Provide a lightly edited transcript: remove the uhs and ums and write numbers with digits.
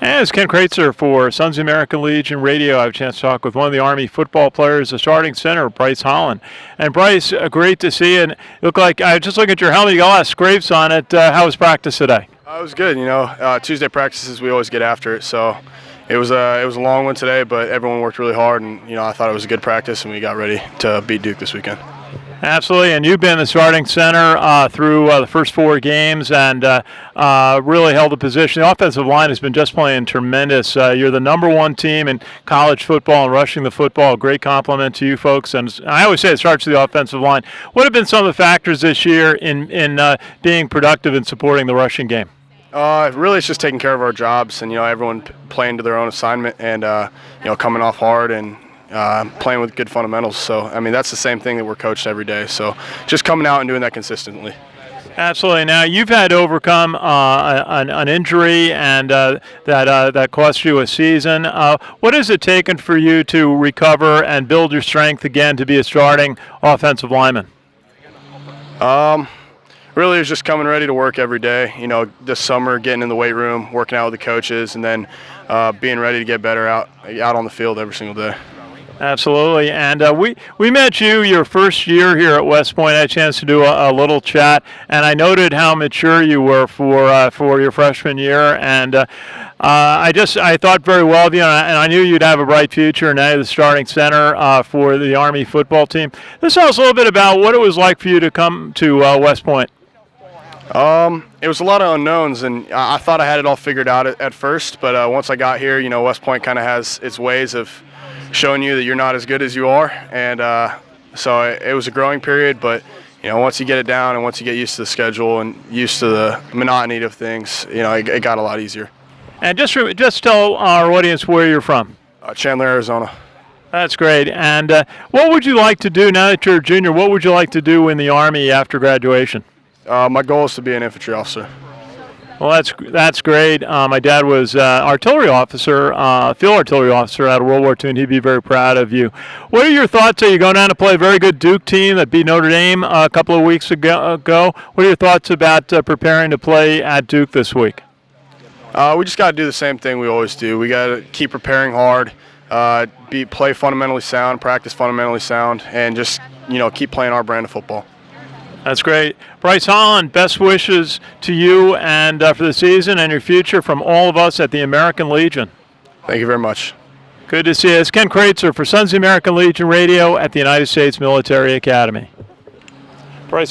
And it's Ken Kraetzer for Sons of the American Legion Radio. I have a chance to talk with one of the Army football players, the starting center, Bryce Holland. And Bryce, great to see you. And you look like, I just look at your helmet, you got a lot of scrapes on it. How was practice today? It was good. Tuesday practices, we always get after it. So it was a long one today, but everyone worked really hard. And, I thought it was a good practice, and we got ready to beat Duke this weekend. Absolutely, and you've been the starting center through the first 4 games and really held the position. The offensive line has been just playing tremendous. You're the #1 team in college football and rushing the football. A great compliment to you folks. And I always say it starts with the offensive line. What have been some of the factors this year in being productive and supporting the rushing game? Really, it's just taking care of our jobs and, everyone playing to their own assignment and, coming off hard and playing with good fundamentals. So, that's the same thing that we're coached every day. So just coming out and doing that consistently. Absolutely. Now, you've had to overcome an injury and that cost you a season. What has it taken for you to recover and build your strength again to be a starting offensive lineman? Really, it was just coming ready to work every day. This summer, getting in the weight room, working out with the coaches, and then being ready to get better out on the field every single day. Absolutely, and we met you your first year here at West Point. I had a chance to do a little chat, and I noted how mature you were for your freshman year, and I thought very well of you, and I knew you'd have a bright future. And now you're the starting center for the Army football team. Let's tell us a little bit about what it was like for you to come to West Point. It was a lot of unknowns, and I thought I had it all figured out at first, but once I got here, West Point kind of has its ways of showing you that you're not as good as you are, and so it was a growing period, but once you get it down and once you get used to the schedule and used to the monotony of things, it got a lot easier. And just tell our audience where you're from. Chandler, Arizona. That's great. And what would you like to do now that you're a junior? What would you like to do in the Army after graduation? My goal is to be an infantry officer. Well, that's great. My dad was artillery officer, field artillery officer out of World War II, and he'd be very proud of you. What are your thoughts? Are you going down to play a very good Duke team that beat Notre Dame a couple of weeks ago? What are your thoughts about preparing to play at Duke this week? We just got to do the same thing we always do. We got to keep preparing hard, play fundamentally sound, practice fundamentally sound, and just keep playing our brand of football. That's great. Bryce Holland, best wishes to you and for the season and your future from all of us at the American Legion. Thank you very much. Good to see you. It's Ken Kraetzer for Sons of the American Legion Radio at the United States Military Academy.